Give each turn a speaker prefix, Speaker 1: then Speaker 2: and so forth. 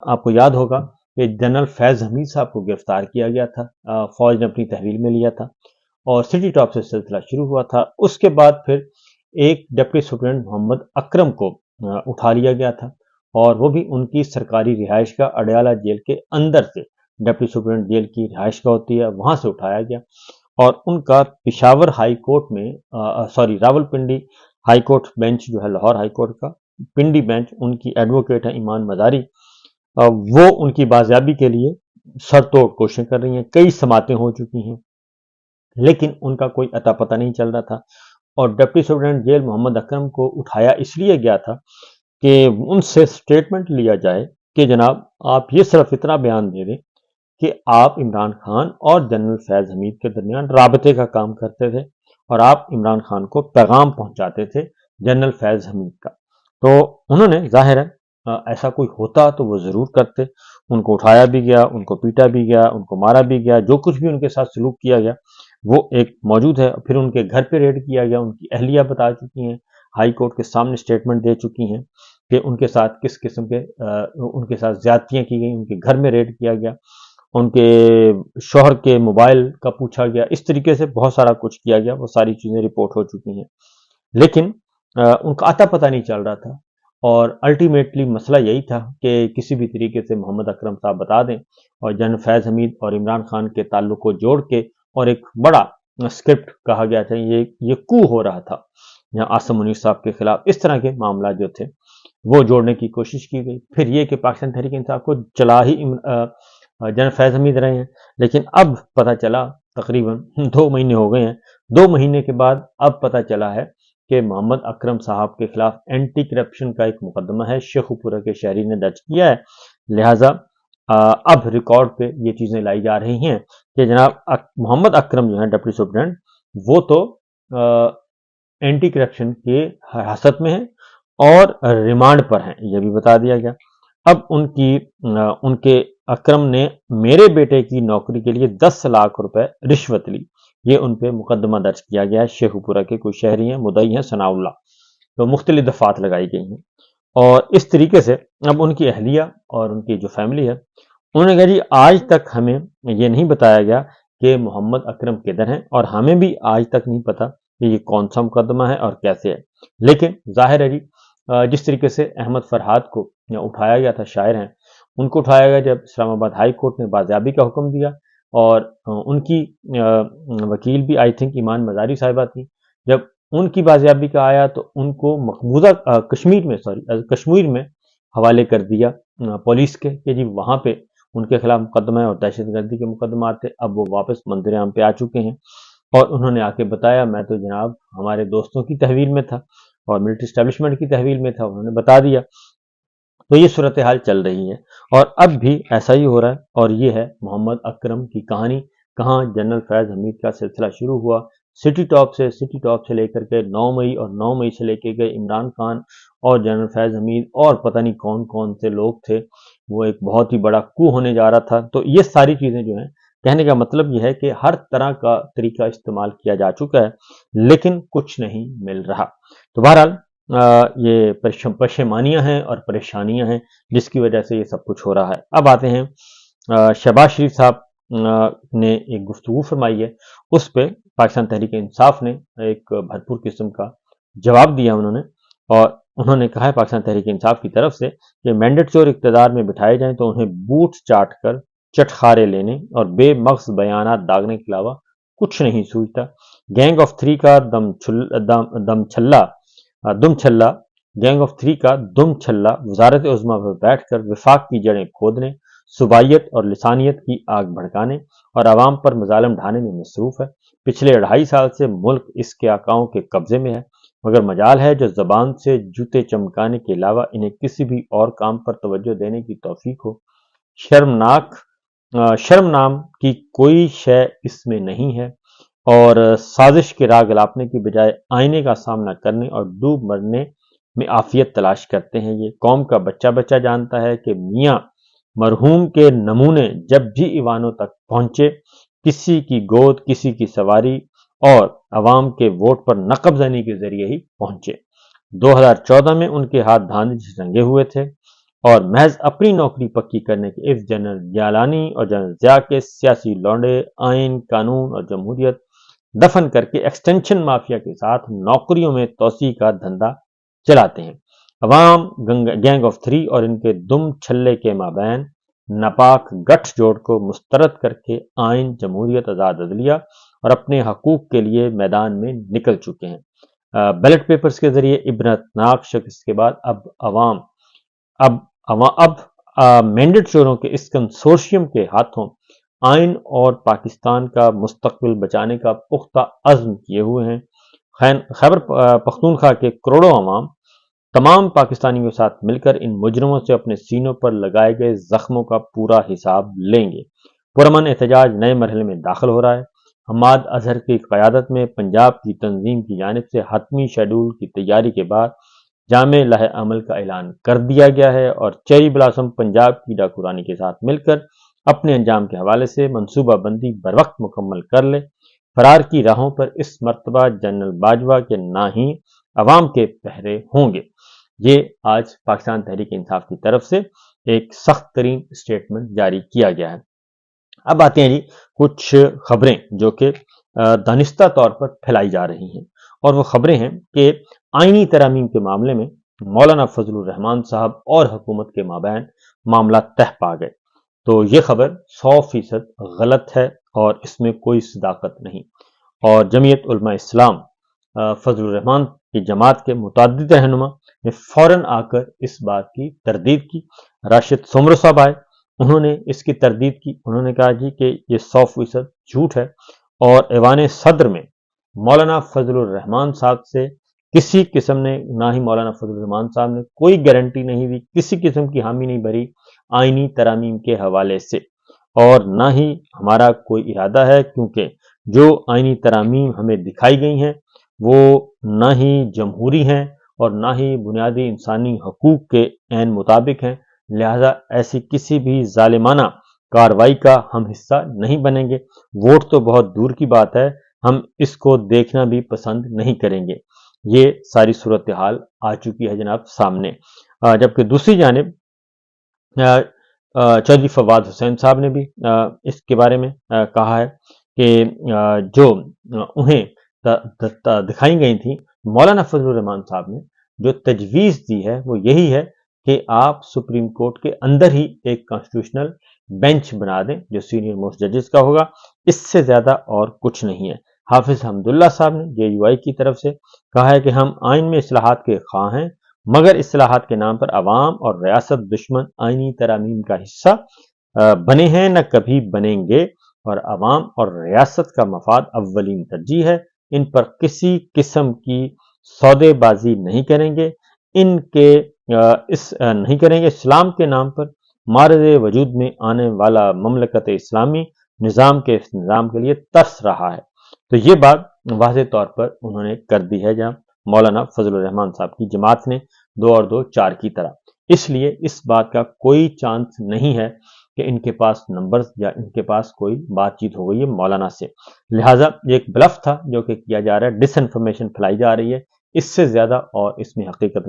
Speaker 1: آپ کو یاد ہوگا کہ جنرل فیض حمید صاحب کو گرفتار کیا گیا تھا، فوج نے اپنی تحویل میں لیا تھا اور سٹی ٹاپ سے سلسلہ شروع ہوا تھا۔ اس کے بعد پھر ایک ڈپٹی سپرنٹینڈنٹ محمد اکرم کو اٹھا لیا گیا تھا اور وہ بھی ان کی سرکاری رہائش کا اڈیالہ جیل کے اندر سے، ڈپٹی سپرنٹینڈنٹ جیل کی رہائش کا ہوتی ہے وہاں سے اٹھایا گیا اور ان کا پشاور ہائی کورٹ میں Rawal Pindi high court bench جو ہے لاہور ہائی کورٹ کا پنڈی بینچ، ان کی ایڈوکیٹ ہے ایمان مزاری، وہ ان کی بازیابی کے لیے سر توڑ کوششیں کر رہی ہیں، کئی سماعتیں ہو چکی ہیں لیکن ان کا کوئی اتا پتہ نہیں چل رہا تھا اور ڈپٹی سپرنٹینڈنٹ جیل محمد اکرم کو اٹھایا اس لیے گیا تھا کہ ان سے سٹیٹمنٹ لیا جائے کہ جناب آپ یہ صرف اتنا بیان دے دیں کہ آپ عمران خان اور جنرل فیض حمید کے درمیان رابطے کا کام کرتے تھے اور آپ عمران خان کو پیغام پہنچاتے تھے جنرل فیض حمید کا۔ تو انہوں نے ظاہر ہے ایسا کوئی ہوتا تو وہ ضرور کرتے، ان کو اٹھایا بھی گیا، ان کو پیٹا بھی گیا، ان کو مارا بھی گیا، جو کچھ بھی ان کے ساتھ سلوک کیا گیا وہ ایک موجود ہے۔ پھر ان کے گھر پہ ریڈ کیا گیا، ان کی اہلیہ بتا چکی ہیں، ہائی کورٹ کے سامنے سٹیٹمنٹ دے چکی ہیں کہ ان کے ساتھ کس قسم کے ان کے ساتھ زیادتیاں کی گئیں، ان کے گھر میں ریڈ کیا گیا، ان کے شوہر کے موبائل کا پوچھا گیا، اس طریقے سے بہت سارا کچھ کیا گیا، وہ ساری چیزیں رپورٹ ہو چکی ہیں لیکن ان کا اتا پتہ نہیں چل رہا تھا اور الٹیمیٹلی مسئلہ یہی تھا کہ کسی بھی طریقے سے محمد اکرم صاحب بتا دیں اور جنرل فیض حمید اور عمران خان کے تعلق کو جوڑ کے، اور ایک بڑا اسکرپٹ کہا گیا تھا، یہ کو ہو رہا تھا یہاں عاصم منیر صاحب کے خلاف، اس طرح کے معاملات جو تھے وہ جوڑنے کی کوشش کی گئی۔ پھر یہ کہ پاکستان تحریک انصاف کو چلا ہی جنرل فیض حمید رہے ہیں لیکن اب پتہ چلا، تقریباً 2 مہینے ہو گئے ہیں، 2 مہینے کے بعد اب پتہ چلا ہے کہ محمد اکرم صاحب کے خلاف اینٹی کرپشن کا ایک مقدمہ ہے، شیخو پورہ کے شہری نے درج کیا ہے، لہٰذا اب ریکارڈ پہ یہ چیزیں لائی جا رہی ہیں کہ جناب محمد اکرم جو ہے ڈپٹی سپرنٹینڈنٹ، وہ تو اینٹی کرپشن کے حراست میں ہیں اور ریمانڈ پر ہیں، یہ بھی بتا دیا گیا۔ اب ان کے اکرم نے میرے بیٹے کی نوکری کے لیے 10 لاکھ روپے رشوت لی، یہ ان پہ مقدمہ درج کیا گیا ہے، شیخو پورہ کے کوئی شہری ہیں، مدعی ہیں ثناء اللہ، تو مختلف دفعات لگائی گئی ہیں اور اس طریقے سے اب ان کی اہلیہ اور ان کی جو فیملی ہے انہوں نے کہا جی آج تک ہمیں یہ نہیں بتایا گیا کہ محمد اکرم کدھر ہیں اور ہمیں بھی آج تک نہیں پتا کہ یہ کون سا مقدمہ ہے اور کیسے ہے، لیکن ظاہر ہے جی جس طریقے سے احمد فرحاد کو اٹھایا گیا تھا، شاعر ہیں، ان کو اٹھایا گیا جب اسلام آباد ہائی کورٹ نے بازیابی کا حکم دیا اور ان کی وکیل بھی آئی تھنک ایمان مزاری صاحبہ تھی، جب ان کی بازیابی کا آیا تو ان کو مقبوضہ کشمیر میں حوالے کر دیا پولیس کے کہ جی وہاں پہ ان کے خلاف مقدمہ ہے اور دہشت گردی کے مقدمات تھے۔ اب وہ واپس منظر عام پہ آ چکے ہیں اور انہوں نے آ کے بتایا میں تو جناب ہمارے دوستوں کی تحویل میں تھا اور ملٹری اسٹیبلشمنٹ کی تحویل میں تھا، انہوں نے بتا دیا۔ تو یہ صورتحال چل رہی ہے اور اب بھی ایسا ہی ہو رہا ہے اور یہ ہے محمد اکرم کی کہانی، کہاں جنرل فیض حمید کا سلسلہ شروع ہوا، سٹی ٹاپ سے لے کر کے 9 مئی اور 9 مئی سے لے کے گئے عمران خان اور جنرل فیض حمید اور پتہ نہیں کون کون سے لوگ تھے، وہ ایک بہت ہی بڑا کو ہونے جا رہا تھا۔ تو یہ ساری چیزیں جو ہیں، کہنے کا مطلب یہ ہے کہ ہر طرح کا طریقہ استعمال کیا جا چکا ہے لیکن کچھ نہیں مل رہا۔ تو بہرحال یہ پشیمانیاں ہیں اور پریشانیاں ہیں جس کی وجہ سے یہ سب کچھ ہو رہا ہے۔ اب آتے ہیں شہباز شریف صاحب نے ایک گفتگو فرمائی ہے، اس پہ پاکستان تحریک انصاف نے ایک بھرپور قسم کا جواب دیا اور انہوں نے کہا ہے پاکستان تحریک انصاف کی طرف سے کہ مینڈیٹ چور اقتدار میں بٹھائے جائیں تو انہیں بوٹ چاٹ کر چٹخارے لینے اور بے مغز بیانات داغنے کے علاوہ کچھ نہیں سوچتا۔ گینگ آف 3 کا دم چھلا وزارت عظمیٰ پر بیٹھ کر وفاق کی جڑیں کھودنے، صوبائیت اور لسانیت کی آگ بھڑکانے اور عوام پر مظالم ڈھانے میں مصروف ہے۔ پچھلے 2.5 سال سے ملک اس کے آقاؤں کے قبضے میں ہے، مگر مجال ہے جو زبان سے جوتے چمکانے کے علاوہ انہیں کسی بھی اور کام پر توجہ دینے کی توفیق ہو۔ شرم نام کی کوئی شے اس میں نہیں ہے اور سازش کے راگ الاپنے کی بجائے آئینے کا سامنا کرنے اور ڈوب مرنے میں عافیت تلاش کرتے ہیں۔ یہ قوم کا بچہ جانتا ہے کہ میاں مرحوم کے نمونے جب بھی ایوانوں تک پہنچے، کسی کی گود، کسی کی سواری اور عوام کے ووٹ پر نقب زنی کے ذریعے ہی پہنچے۔ 2014 میں ان کے ہاتھ دھاندلی سے رنگے ہوئے تھے اور محض اپنی نوکری پکی کرنے کے عوض جنرل جیلانی اور جنرل ضیاء کے سیاسی لونڈے آئین، قانون اور جمہوریت دفن کر کے ایکسٹینشن مافیا کے ساتھ نوکریوں میں توسیع کا دھندا چلاتے ہیں۔ عوام گینگ آف تھری اور ان کے دم چھلے کے مابین ناپاک گٹھ جوڑ کو مسترد کر کے آئین، جمہوریت، آزاد عدلیہ اور اپنے حقوق کے لیے میدان میں نکل چکے ہیں۔ بیلٹ پیپرز کے ذریعے عبرتناک شکست کے بعد اب مینڈیٹ چوروں کے اس کنسورشیم کے ہاتھوں آئین اور پاکستان کا مستقبل بچانے کا پختہ عزم کیے ہوئے ہیں۔ خیبر پختونخوا کے کروڑوں عوام تمام پاکستانیوں کے ساتھ مل کر ان مجرموں سے اپنے سینوں پر لگائے گئے زخموں کا پورا حساب لیں گے۔ پرامن احتجاج نئے مرحلے میں داخل ہو رہا ہے۔ حماد اظہر کی قیادت میں پنجاب کی تنظیم کی جانب سے حتمی شیڈول کی تیاری کے بعد جامع لائحہ عمل کا اعلان کر دیا گیا ہے اور چیری بلاسم پنجاب کی ڈاکو رانی کے ساتھ مل کر اپنے انجام کے حوالے سے منصوبہ بندی بروقت مکمل کر لے۔ فرار کی راہوں پر اس مرتبہ جنرل باجوہ کے نہ ہی عوام کے پہرے ہوں گے۔ یہ آج پاکستان تحریک انصاف کی طرف سے ایک سخت ترین اسٹیٹمنٹ جاری کیا گیا ہے۔ اب آتے ہیں جی کچھ خبریں جو کہ دانستہ طور پر پھیلائی جا رہی ہیں، اور وہ خبریں ہیں کہ آئینی ترامیم کے معاملے میں مولانا فضل الرحمان صاحب اور حکومت کے مابین معاملہ تہہ پا گئے۔ تو یہ خبر 100% غلط ہے اور اس میں کوئی صداقت نہیں، اور جمعیت علماء اسلام فضل الرحمان کی جماعت کے متعدد رہنما نے فوراً آ کر اس بات کی تردید کی۔ راشد سومرو صاحب آئے، انہوں نے اس کی تردید کی۔ انہوں نے کہا جی کہ یہ 100% جھوٹ ہے، اور ایوان صدر میں مولانا فضل الرحمان صاحب سے کسی قسم نے، نہ ہی مولانا فضل الرحمان صاحب نے کوئی گارنٹی نہیں دی، کسی قسم کی حامی نہیں بھری آئینی ترامیم کے حوالے سے، اور نہ ہی ہمارا کوئی ارادہ ہے، کیونکہ جو آئینی ترامیم ہمیں دکھائی گئی ہیں وہ نہ ہی جمہوری ہیں اور نہ ہی بنیادی انسانی حقوق کے عین مطابق ہیں، لہذا ایسی کسی بھی ظالمانہ کارروائی کا ہم حصہ نہیں بنیں گے۔ ووٹ تو بہت دور کی بات ہے، ہم اس کو دیکھنا بھی پسند نہیں کریں گے۔ یہ ساری صورتحال آ چکی ہے جناب سامنے۔ جبکہ دوسری جانب چودھری فواد حسین صاحب نے بھی اس کے بارے میں کہا ہے کہ جو انہیں دکھائی گئی تھی، مولانا فضل الرحمان صاحب نے جو تجویز دی ہے وہ یہی ہے کہ آپ سپریم کورٹ کے اندر ہی ایک کانسٹیٹیوشنل بینچ بنا دیں جو سینئر موسٹ ججز کا ہوگا، اس سے زیادہ اور کچھ نہیں ہے۔ حافظ حمداللہ صاحب نے JUI کی طرف سے کہا ہے کہ ہم آئین میں اصلاحات کے خواہاں ہیں، مگر اصلاحات کے نام پر عوام اور ریاست دشمن آئینی ترامیم کا حصہ بنے ہیں، نہ کبھی بنیں گے، اور عوام اور ریاست کا مفاد اولین ترجیح ہے۔ ان پر کسی قسم کی سودے بازی نہیں کریں گے، نہیں کریں گے۔ اسلام کے نام پر معرض وجود میں آنے والا مملکت اسلامی نظام کے اس نظام کے لیے ترس رہا ہے۔ تو یہ بات واضح طور پر انہوں نے کر دی ہے جہاں مولانا فضل الرحمان صاحب کی جماعت نے 2 اور 2 4 کی طرح۔ اس لیے اس بات کا کوئی چانس نہیں ہے کہ ان کے پاس نمبرز یا ان کے پاس کوئی بات چیت ہو گئی ہے مولانا سے، لہٰذا یہ ایک بلف تھا جو کہ کیا جا رہا ہے، ڈس انفارمیشن پھیلائی جا رہی ہے، اس سے زیادہ اور اس میں حقیقت نہیں۔